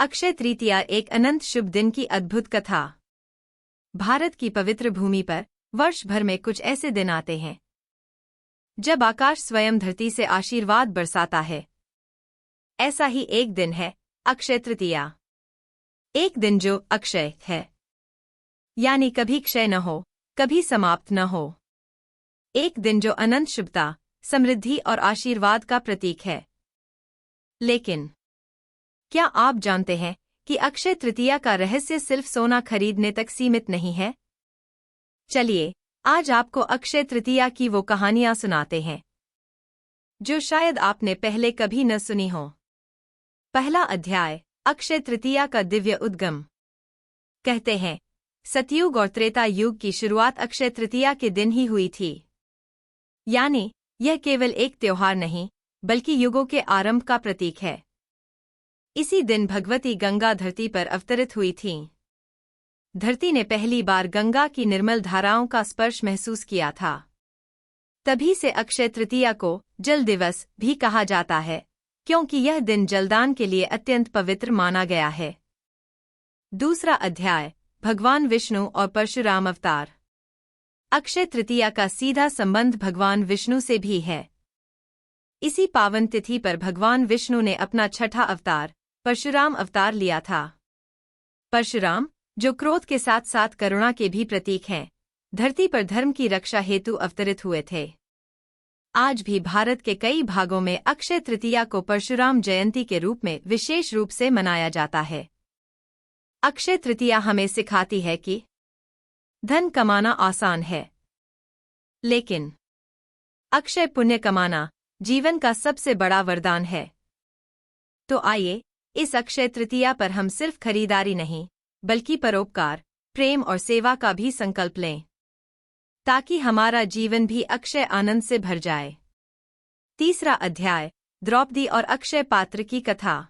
अक्षय तृतीया एक अनंत शुभ दिन की अद्भुत कथा। भारत की पवित्र भूमि पर वर्ष भर में कुछ ऐसे दिन आते हैं जब आकाश स्वयं धरती से आशीर्वाद बरसाता है। ऐसा ही एक दिन है अक्षय तृतीया। एक दिन जो अक्षय है, यानी कभी क्षय न हो, कभी समाप्त न हो। एक दिन जो अनंत शुभता, समृद्धि और आशीर्वाद का प्रतीक है। लेकिन क्या आप जानते हैं कि अक्षय तृतीया का रहस्य सिर्फ सोना खरीदने तक सीमित नहीं है? चलिए, आज आपको अक्षय तृतीया की वो कहानियां सुनाते हैं जो शायद आपने पहले कभी न सुनी हो। पहला अध्याय, अक्षय तृतीया का दिव्य उद्गम। कहते हैं, सतयुग और त्रेता युग की शुरुआत अक्षय तृतीया के दिन ही हुई थी। यानी यह केवल एक त्योहार नहीं, बल्कि युगों के आरंभ का प्रतीक है। इसी दिन भगवती गंगा धरती पर अवतरित हुई थीं। धरती ने पहली बार गंगा की निर्मल धाराओं का स्पर्श महसूस किया था। तभी से अक्षय तृतीया को जल दिवस भी कहा जाता है, क्योंकि यह दिन जलदान के लिए अत्यंत पवित्र माना गया है। दूसरा अध्याय, भगवान विष्णु और परशुराम अवतार। अक्षय तृतीया का सीधा संबंध भगवान विष्णु से भी है। इसी पावन तिथि पर भगवान विष्णु ने अपना छठा अवतार परशुराम अवतार लिया था। परशुराम, जो क्रोध के साथ साथ करुणा के भी प्रतीक हैं, धरती पर धर्म की रक्षा हेतु अवतरित हुए थे। आज भी भारत के कई भागों में अक्षय तृतीया को परशुराम जयंती के रूप में विशेष रूप से मनाया जाता है। अक्षय तृतीया हमें सिखाती है कि धन कमाना आसान है, लेकिन अक्षय पुण्य कमाना जीवन का सबसे बड़ा वरदान है। तो आइए, इस अक्षय तृतीया पर हम सिर्फ खरीदारी नहीं, बल्कि परोपकार, प्रेम और सेवा का भी संकल्प लें, ताकि हमारा जीवन भी अक्षय आनंद से भर जाए। तीसरा अध्याय, द्रौपदी और अक्षय पात्र की कथा।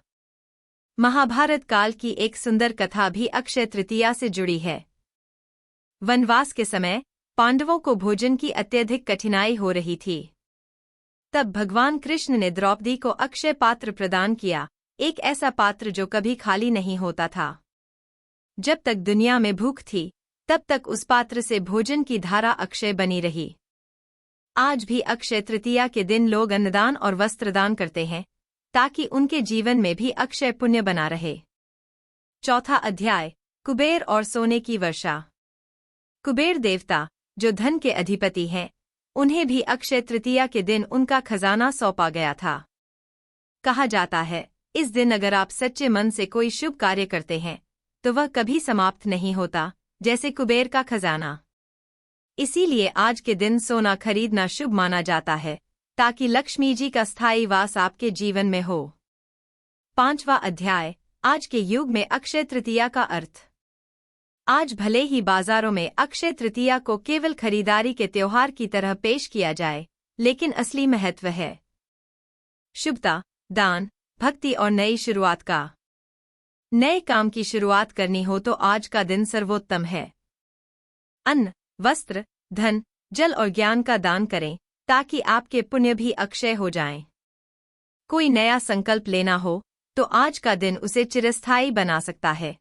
महाभारत काल की एक सुंदर कथा भी अक्षय तृतीया से जुड़ी है। वनवास के समय पांडवों को भोजन की अत्यधिक कठिनाई हो रही थी। तब भगवान कृष्ण ने द्रौपदी को अक्षय पात्र प्रदान किया, एक ऐसा पात्र जो कभी खाली नहीं होता था। जब तक दुनिया में भूख थी, तब तक उस पात्र से भोजन की धारा अक्षय बनी रही। आज भी अक्षय तृतीया के दिन लोग अन्नदान और वस्त्रदान करते हैं, ताकि उनके जीवन में भी अक्षय पुण्य बना रहे। चौथा अध्याय, कुबेर और सोने की वर्षा। कुबेर देवता, जो धन के अधिपति हैं, उन्हें भी अक्षय तृतीया के दिन उनका खजाना सौंपा गया था। कहा जाता है, इस दिन अगर आप सच्चे मन से कोई शुभ कार्य करते हैं, तो वह कभी समाप्त नहीं होता, जैसे कुबेर का खजाना। इसीलिए आज के दिन सोना खरीदना शुभ माना जाता है, ताकि लक्ष्मी जी का स्थायी वास आपके जीवन में हो। पांचवा अध्याय, आज के युग में अक्षय तृतीया का अर्थ। आज भले ही बाजारों में अक्षय तृतीया को केवल खरीदारी के त्योहार की तरह पेश किया जाए, लेकिन असली महत्व है शुभता, दान, भक्ति और नई शुरुआत का। नए काम की शुरुआत करनी हो तो आज का दिन सर्वोत्तम है। अन्न, वस्त्र, धन, जल और ज्ञान का दान करें, ताकि आपके पुण्य भी अक्षय हो जाएं। कोई नया संकल्प लेना हो तो आज का दिन उसे चिरस्थायी बना सकता है।